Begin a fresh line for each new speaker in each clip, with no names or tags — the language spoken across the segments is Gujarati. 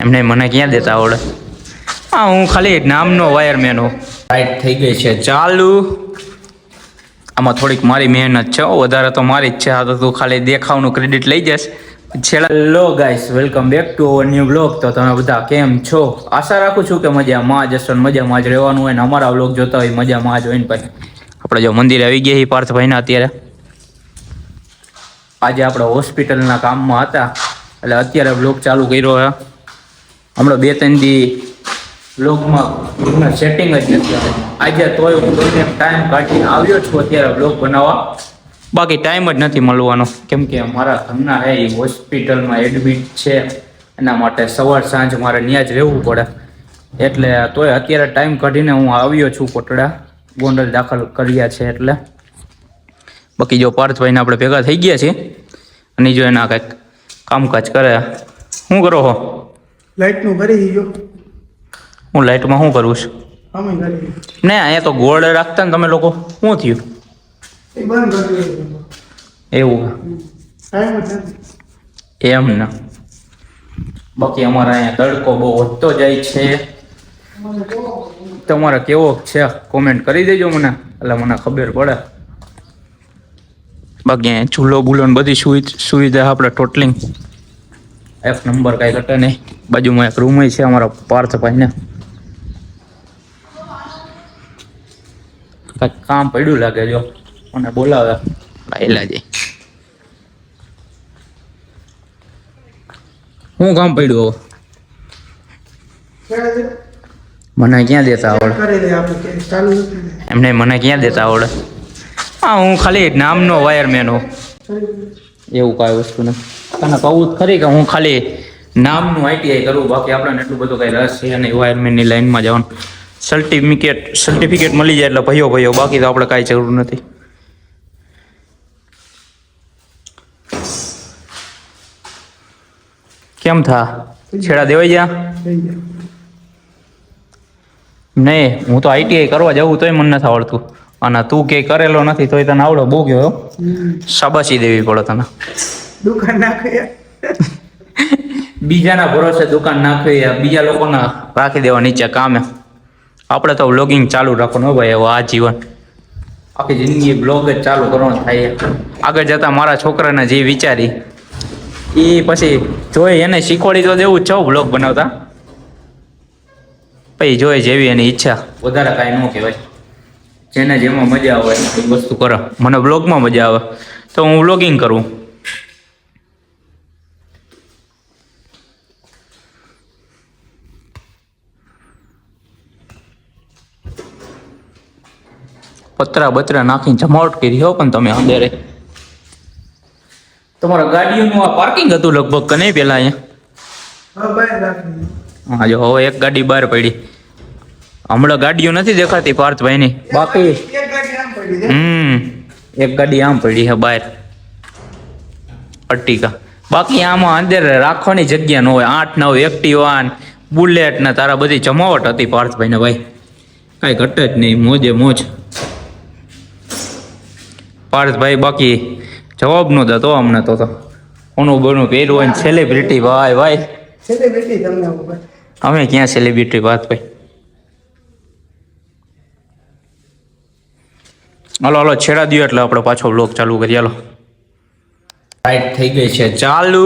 એમને મને ક્યાં દેતા આવડે? હા, હું ખાલી નામનો વાયરમેન હું. લાઈટ થઈ ગઈ છે ચાલુ. આમાં થોડીક મારી મહેનત છે, વધારે તો મારી જ છે. આ તો તું ખાલી દેખાવનું ક્રેડિટ લઈ જશ. Hello guys, welcome back to our new blog. તો તમે બધા કેમ છો? આશા રાખું છું કે મજામાં જ હશો ને મજામાં જ રહેવાનું હોય ને અમારા બ્લોગ જોતા હોય મજામાં જ હોય ને. પછી આપણે જો મંદિરે આવી ગયા છીએ પાર્થભાઈના. અત્યારે આજે આપણે હોસ્પિટલના કામમાં હતા એટલે અત્યારે બ્લોગ ચાલુ કર્યો છે. હમણાં 2-3 દી બ્લોગમાં સેટિંગ જ નથી. આજે તોય હું ટાઈમ કાઢીને આવ્યો છું અત્યારે બ્લોગ બનાવવા. બાકી ટાઈમ જ નથી મળવાનો, કેમ કે મારા ઘરના એ હોસ્પિટલમાં એડમિટ છે. એના માટે સવાર સાંજ મારે ત્યાં જ રહેવું પડે. એટલે તોય અત્યારે ટાઈમ કાઢીને હું આવ્યો છું કોટડા. ગોંડલ દાખલ કર્યા છે એટલે. બાકી જો પાર્થભાઈને આપણે ભેગા થઈ ગયા છીએ અને જો એના કંઈક કામકાજ કરે. શું કરો હો?
લાઈટનું ભરી ગયો.
હું લાઈટમાં શું કરું છું? ને અહીંયા તો ગોળ રાખતા ને તમે લોકો, શું થયું?
એ બંધ કરી
એવું
દીધું.
એમ ને. બાકી અમારે અહીંયા તડકો બહુ વધતો જાય છે. તમારે કેવો છે કોમેન્ટ કરી દેજો મને, એટલે મને ખબર પડે. બાકી અહીંયા ચૂલો બુલો ને બધી સુવિધા આપણે ટોટલિંગ એક નંબર, કાંઈ ઘટે નહીં. બાજુમાં એક રૂમ છે અમારા પાર્થભાઈને. કાંઈક કામ પડ્યું લાગે, જો મને બોલાવે આયલા જઈ. શું કામ પડ્યું હવે? મને ક્યાં દેતા આવડે? એમને મને ક્યાં દેતા આવડે? હા, હું ખાલી નામનો વાયરમેન હું. એવું કાંઈ વસ્તુ નથી. તને કહું જ ખરી કે હું ખાલી નામનું ITI કરું. બાકી આપણને એટલું બધું કંઈ રસ છે નહીં વાયરમેનની લાઈનમાં જવાનું. સર્ટિફિકેટ મળી જાય એટલે ભયો. બાકી તો આપણે કાંઈ જરૂર નથી. કેમ થા છેડા દેવાઈ જા? નહીં, હું તો ITI કરવા જવું તોય મને નથી આવડતું. અને તું કે કરેલો નથી તોય તને આવડો. બહુ ગયો, શાબાશી દેવી પડે તને.
દુકાન નાખી
બીજાના ભરોસે દુકાન નાખવી, બીજા લોકોના રાખી દેવા નીચે કામે. આપણે તો વ્લોગિંગ ચાલુ રાખવાનું ભાઈ. એવું આ જીવન, આખી જિંદગી બ્લોગ જ ચાલુ કરવાનો થાય. આગળ જતા મારા છોકરાને જે વિચારી એ પછી જોઈ એને શીખવાડી તો દેવું જ છે બ્લોગ બનાવતા. પછી જોઈ જેવી એની ઈચ્છા, વધારે કાંઈ ન કહેવાય. જેને જેમાં મજા આવે એ વસ્તુ કરો. મને બ્લોગમાં મજા આવે તો હું વ્લોગિંગ કરું. પતરા નાખીને જમાવટ કરી હો. પણ તમે અંદર તમારા ગાડીઓનું આ પાર્કિંગ હતું લગભગ કે નહીં પેલા અહીંયા? હા, જો હવે એક ગાડી બહાર પડી. હમણાં ગાડીઓ નથી દેખાતી પાર્થભાઈની. બાકી એક ગાડી આમ પડી છે બહાર, અર્ટિકા. બાકી આમાં અંદર રાખવાની જગ્યા ન હોય. 8-9 એક્ટિવા બુલેટ ને તારા બધી જમાવટ હતી પાર્થભાઈને. ભાઈ કાંઈ ઘટે જ નહીં, મોજે મોજ પાર્થભાઈ. બાકી જવાબ નો દેતો અમને તો કોનું બોનું પહેર્યું હોય. સેલિબ્રિટી ભાઈ.
સેલિબ્રિટી તમને
અમે ક્યાં સેલિબ્રિટી પાર્થભાઈ? હાલો છેડા દો એટલે આપણે પાછો બ્લોગ ચાલુ કરીએ. હાલો, લાઈટ થઈ ગઈ છે ચાલુ.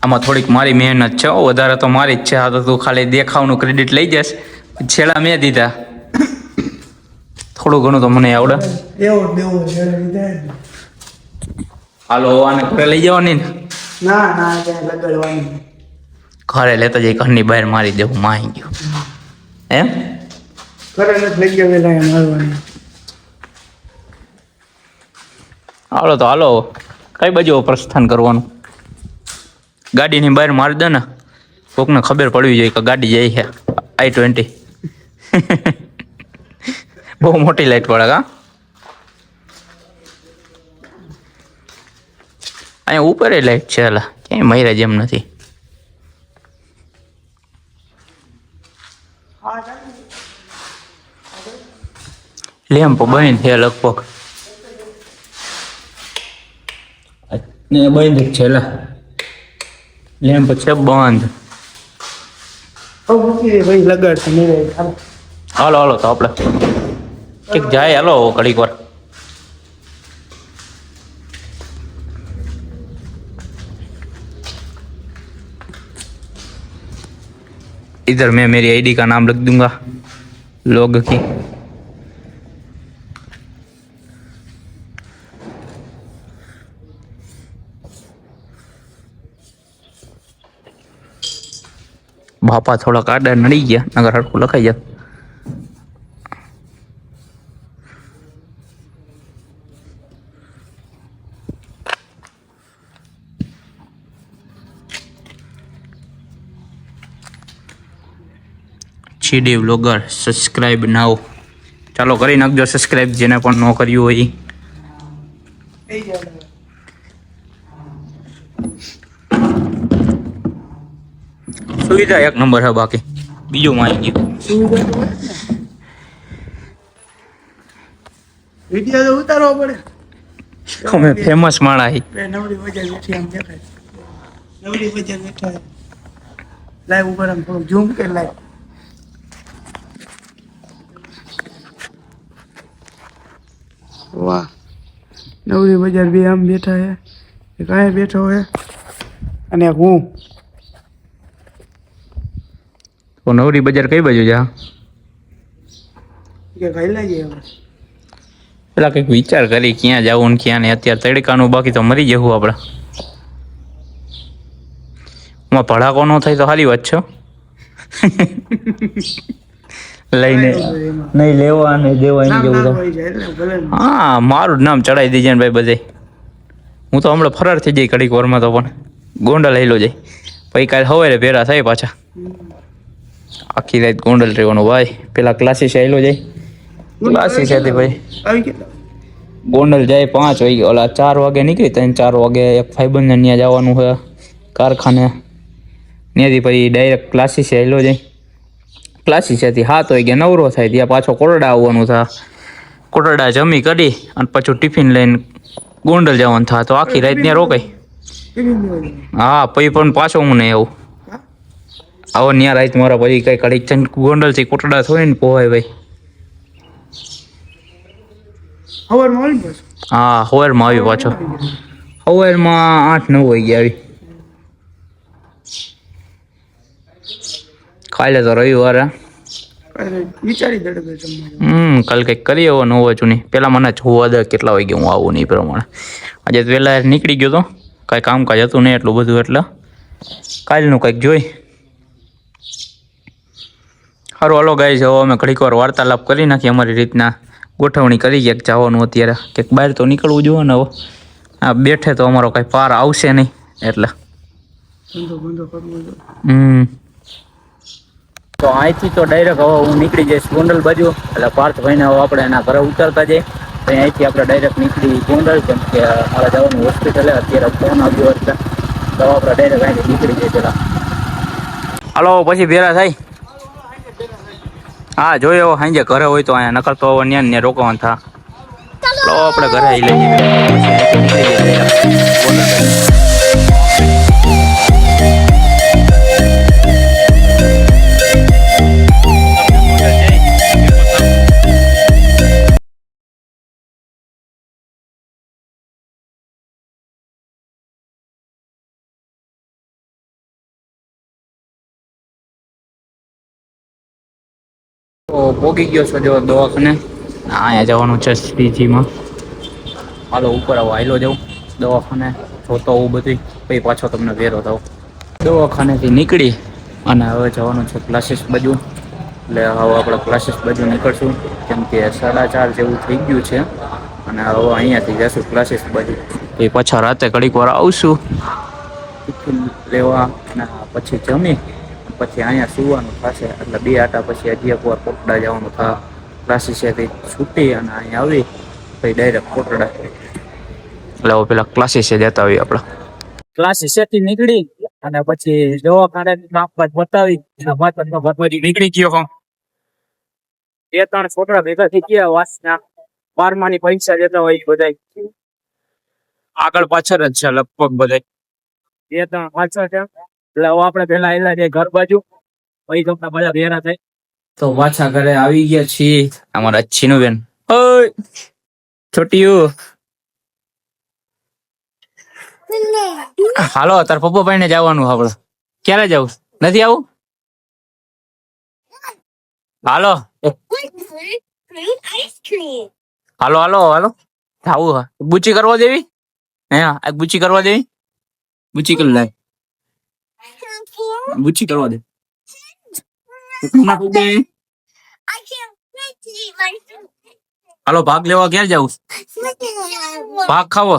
આમાં થોડીક મારી મહેનત છે, વધારે તો મારી જ છે. આ તો તું ખાલી દેખાવનું ક્રેડિટ લઈ જશ. છેડા મેં દીધા, થોડું ઘણું તો મને આવડે. હાલો, આને ઘરે લઈ જવાની ને?
ના લગાડવાની.
ઘરે લેતા જઈ, ઘરની બહાર મારી દેવું. માહી ગયું એમ.
ઘરે નથી લઈ ગયા વેલા મારવાની.
હાલો કઈ બાજુ પ્રસ્થાન કરવાનું? ગાડીની બહાર મારી દે ને, કોકને ખબર પડવી જોઈએ કે ગાડી જાય છે. I-20 બહુ મોટી લાઈટ પડે કા? અહીંયા ઉપર લાઈટ છે. એલા ક્યાંય મહિરા જેમ નથી. લેમ્પ બંધ છે લગભગ ને બંધ છે. લેમ્પ છે બંધ.
મૂકી દે ભાઈ લગાડશે નહીં રહે હાલો.
હાલો હાલો તો આપણે ઠીક જાય હાલો ઘડીક વાર. इधर मैं मेरी आईडी का नाम रख दूंगा लोग की. બાપા થોડા કાડા નડી ગયા નગર હડકું લખાઈ જાય. ચીડી વ્લોગર સબસ્ક્રાઇબ નાવ. ચાલો કરી નાખજો સબસ્ક્રાઇબ જેને પણ ન કર્યું હોય ઈ.
થઈ જાય
સુવિધા એક નંબર છે બાકી બીજું માં આવી ગયું.
સુવિધા તો હોય જ ને. વિડીયો તો ઉતારવો પડે.
અમે ફેમસ માણા હી.
બે નવરી બજાર બેઠી આમ દેખાય નવરી બજાર બેઠા લાઈવ ઉપર આમ થોડુંક ઝૂમ કે લાઈવ વાહ નવરી બજાર બે આમ બેઠા હે એક અહીંયા બેઠો હે અને એક હું
તો નવરી બજાર કઈ બાજુ જા
કે ખાઈ લાગીએ હવે
પેલા કંઈક વિચાર કરી ક્યાં જવું ને ક્યાં નહીં. અત્યારે તડકાનું બાકી તો મરી જવું આપણે. માં ભડાકો ન થાય તો સારી વાત છે. લઈને નહીં લેવા નહીં દેવા એમ
નામ
જેવું
ના
તો.
હોય જાય એટલે ભલે ને.
હા મારું જ નામ ચડાવી દેજે ને ભાઈ બધે. હું તો હમણાં ફરાર થઈ જઈ ઘડીક વારમાં તો પણ ગોંડલ હેલો જાય પછી કાલે સવારે ભેરા થાય પાછા. આખી રાત ગોંડલ રહેવાનું ભાઈ. પેલા ક્લાસીસ હેલો જાય ક્લાસીસ હતી ભાઈ
આવી કેટલા
ગોંડલ જાય 5 વાગે ઓલા 4 વાગે નીકળી 3-4 વાગે એક ભાઈબંધને ત્યાં જવાનું છે કારખાને. ત્યાંથી પછી ડાયરેક્ટ ક્લાસીસ હેલો જાય. ક્લાસીસ હતી 7 વાગે નવરો થાય ત્યાં પાછો કોટડા આવવાનું થાય. કોટડા જમી કરી અને પાછું ટિફિન લઈને ગોંડલ જવાનું થાય તો આખી રાત ત્યાં રોકાય. હા પછી પણ પાછો હું નહીં આવું. આવો ત્યાં રાત મારા પછી કઈ ઘડીક છે ગોંડલથી કોટડા થોડી ને પોવાય ભાઈ.
સવારમાં આવી બસ
હા સવારમાં આવી પાછો સવારમાં 8-9 વાગે આવી. કાલે તો રવિવાર હે.
વિચારી દડે ભાઈ જમવાનું
કાલે કંઈક કરીએ એવો નવો જૂની. પેલા મને જોવા દે કેટલા વાગે હું આવું નહીં પ્રમાણે. આજે વહેલા નીકળી ગયો તો કાંઈ કામકાજ હતું નહીં એટલું બધું એટલે કાલનું કંઈક જોઈ. સારું હાલો ગાઈસ હવે અમે ઘડીક વાર વાર્તાલાપ કરી નાખીએ અમારી રીતના ગોઠવણી કરી ક્યાંક જવાનું અત્યારે ક્યાંક બહાર તો નીકળવું જોઈએ ને હવે. આ બેઠે તો અમારો કાંઈ પાર આવશે નહીં એટલે
ધંધો બંધો કરવો જોઈએ
તો અહીંથી તો ડાયરેક્ટ હવે હું નીકળી જઈશ ગોંડલ બાજુ. એટલે પાર્થભાઈને હવે આપણે એના ઘરે ઉતરતા જઈએ તો અહીંથી આપણે ડાયરેક્ટ નીકળી ગોંડલ કેમ કે મારે જવાનું હોસ્પિટલે અત્યારે ફોન આવ્યો એટલે તો આપણે ડાયરેક્ટ અહીંથી નીકળી જઈએ પેલા. હાલો પછી ભેરા થાય. હા જોયો સાંજે ઘરે હોય તો અહીંયા નકર તો હવે ન્યા ને રોકવાનું થા. તો આપણે ઘરે આવી લઈ જઈએ પછી અહીંથી નીકળી જઈએ ગોંડલ બાજુ. તો પોગી ગયો છો જો દવાખાને. અહીંયા જવાનું છે શ્રીજીમાં. હાલો ઉપર આવો હાલો જાઉં દવાખાને જોતો હોઉં બધું પછી પાછો તમને વેરો થાવ. દવાખાનેથી નીકળી અને હવે જવાનું છે ક્લાસીસ બાજુ. એટલે હવે આપણે ક્લાસીસ બાજુ નીકળશું કેમ કે 4:30 જેવું થઈ ગયું છે અને હવે અહીંયાથી જઈશું ક્લાસીસ બાજુ. એ પાછા રાતે ઘડીક વાર આવશું ટિફિન લેવા અને પછી જમી પછી અહીંયા સુવાનું થશે. એટલે 2 આટા પછી હજી એકવાર કોટડા જવાનું થાય. ક્લાસીસેથી છૂટી અને અહીંયા આવી પછી ડાયરેક્ટ કોટડા. એટલે હવે પેલા ક્લાસીસે જતા આવીએ આપણે. ક્લાસીસેથી નીકળી અને પછી દવાખાને કામકાજ બતાવી અને ભરભરી નીકળી ગયો. 2-3 છોકરા ભેગા થઈ ગયા વાસના 12માની પરીક્ષા દેતા હોય બધા આગળ પાછળ જ છે લગભગ બધા 2-3 પાછળ છે. એટલે હવે આપણે પેલા આવેલા છે ઘર બાજુ
પછી કપડા બધા ભેરા થાય.
તો પાછા ઘરે આવી ગયા છીએ. અમારા છીનું બેન ઓય છોટીયું હાલો તાર પપ્પા ભાઈ ને જવાનું આપડે. ક્યારે જવું નથી આવું? હાલો હાલો હાલો હાલો આવું હા બુચી કરવા દેવી હે આ બુચી કરવા દેવી બુચી કરી લાય બુચી કરવા દે હાલો ભાગ લેવા ક્યાં જાવું ભાગ ખાવો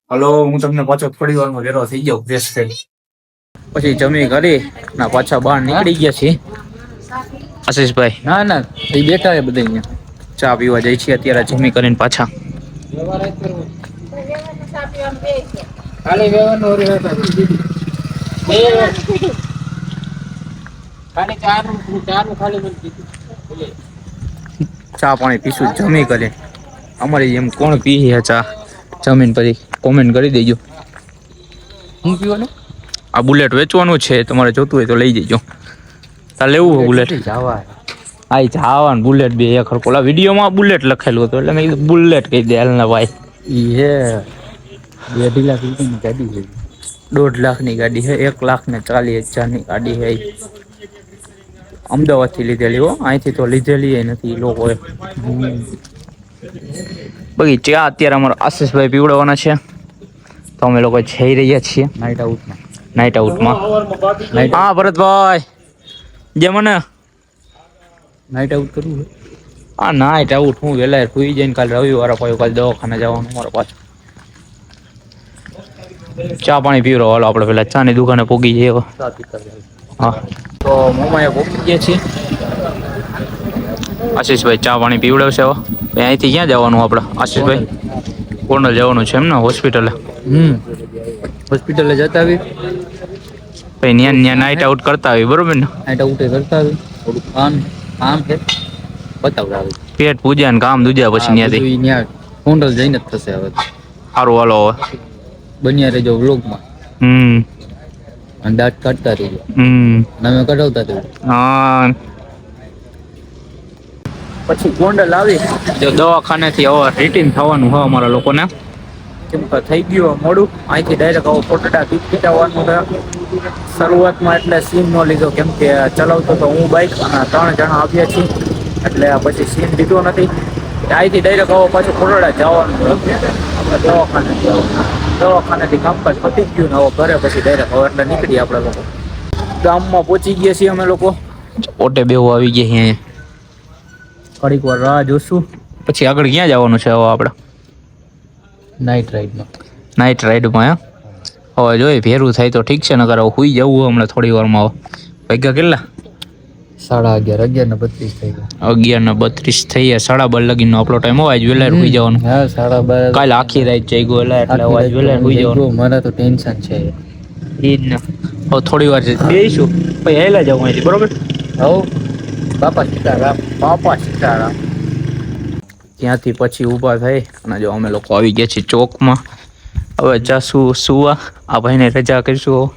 હાલો હું તમને પાછો થોડી વારમાં વેરો થઈ જાઉં ફ્રેશ થઈ પછી જમી કરી ના પાછા બહાર નીકળી ગયા છીએ આશીષભાઈ ના ના એ બેઠા છે બધા અહીંયા ચા પીવા જાય છે અત્યારે જમી કરીને પાછા ચા પાણી પીશું જમી કરે અમારી એમ કોણ પી ચા જમીન પછી કોમેન્ટ કરી દેજો હું પીવાનું આ બુલેટ વેચવાનું છે તમારે જોતું હોય તો લઈ જજો તાર લેવું હોય બુલેટ આ જાવા ને બુલેટ બે એક ઓલા વિડીયોમાં બુલેટ લખેલું હતું એટલે મેં કીધું બુલેટ કહી દે હાલના ભાઈ એ 2.5 લાખ રૂપિયાની ગાડી છે 1.5 લાખની ગાડી છે 1,40,000 ની ગાડી છે અમદાવાદ થી લીધેલી હો અહીંથી તો લીધેલી નથી લોકોએ બાકી ચા અત્યારે અમારા આશીષભાઈ પીવડાવવાના છે તો અમે લોકો જઈ રહ્યા છીએ નાઇટ આઉટમાં હા ભરતભાઈ જે મને નાઇટ આઉટ કરવું છે હા નાઇટ આઉટ હું વેલા સુઈ જઈને કાલે રવિવાર અપાયો કાલે દવાખાને જવાનું મારા પાછું ચા પાણી પીવરો હાલો આપણે પેલા ચાની દુકાને પોગી જઈએ હા તો મોમાએ પોગી ગયા છીએ આશીષભાઈ ચા પાણી પીવડાવશે હવે અહીંથી ક્યાં જવાનું આપણે આશીષભાઈ કોર્નલ જવાનું છે એમ ને હોસ્પિટલે હોસ્પિટલે જતા આવી પછી ત્યાં નાઇટ આઉટ કરતા આવી બરોબર ને નાઇટ આઉટ કરતા આવી થોડું કામ છે બતાવડાવે પેટ પૂજા ને કામ દૂજા પછી ત્યાંથી ત્યાં કોર્નલ જઈને જ થશે હવે સારું હાલો હવે બન્યા રહેજો વ્લોગમાં અને દાંત કાઢતા રહેજો નમે કઢાવતા રહેજો હા પછી ગોંડલ આવી જો દવાખાનેથી હવે રિટીન થવાનું હોય અમારા લોકોને કેમ કે થઈ ગયું મોડું અહીંથી ડાયરેક્ટ આવો પોટડા દૂધ પીટાવવાનું છે શરૂઆતમાં એટલે સીન ન લીધો કેમ કે ચલાવતો તો હું બાઇક અને 3 જણા આવ્યા છીએ એટલે પછી સીન લીધો નથી અહીંથી ડાયરેક્ટ આવો પાછું પોટડા જવાનું આપણે દવાખાનેથી કામકાજ પતી ગયું ને હવે ઘરે પછી ડાયરેક્ટ હવે એટલે નીકળી આપણે લોકો ગામમાં પહોંચી ગયા છીએ અમે લોકો ઓટે બેહો આવી ગયા અહીંયા થોડીક વાર રાહ જોશું પછી આગળ ક્યાં જવાનું છે હવે આપણે નાઇટ રાઈડમાં હવે જોઈએ ભેરું થાય તો ઠીક છે નકર હવે સુઈ જવું હમણાં થોડી વારમાં હવે વાગ્યા કેટલા 11:30 થઈ ગયા 11:32 થઈ ગયા 12:30 લગીનો આપણો ટાઈમ હોય આજ વેલા સુઈ જવાનું હા 12:30 કાલ આખી રાત જાગ્યો એટલે આજ વેલા સુઈ જવાનું મારા તો ટેન્શન છે ઈ જ ને હવે થોડી વાર બેસીશું પછી હેલા જાવ અહીંથી બરોબર હવ બાપા સીતારામ ત્યાંથી પછી ઊભા થઈ અને જો અમે લોકો આવી ગયા છીએ ચોકમાં હવે જાશું સુવા આ ભાઈને રજા કરીશું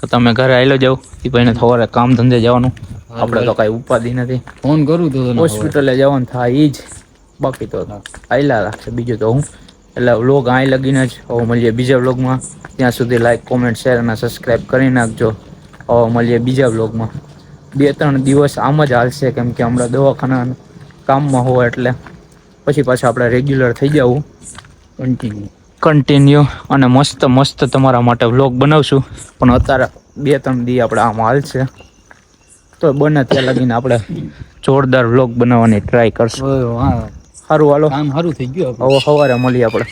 તો તમે ઘરે આવેલો જાઓ એ ભાઈને સવારે કામ ધંધે જવાનું આપણે તો કાંઈ ઉપાધિ નથી ફોન કરું તો હોસ્પિટલે જવાનું થાય એ જ બાકી તો આયલા રાખશે બીજું તો હું એટલે વ્લોગ અહીં લગીને જ હવે મળીએ બીજા વ્લોગમાં ત્યાં સુધી લાઈક કોમેન્ટ શેર અને સબસ્ક્રાઈબ કરી નાખજો હવે મળીએ બીજા વ્લોગમાં 2-3 દિવસ આમ જ હાલશે કેમ કે હમણાં દવાખાના કામમાં હોય એટલે પછી પાછા આપણે રેગ્યુલર થઈ જવું કન્ટિન્યુ અને મસ્ત તમારા માટે વ્લોગ બનાવશું પણ અત્યારે 2-3 દી આપણે આમ હાલશે તો બને ત્યાં લગીને આપણે જોરદાર વ્લોગ બનાવવાની ટ્રાય કરશું સારું હાલો કામ સારું થઈ ગયું હવે સવારે મળીએ આપણે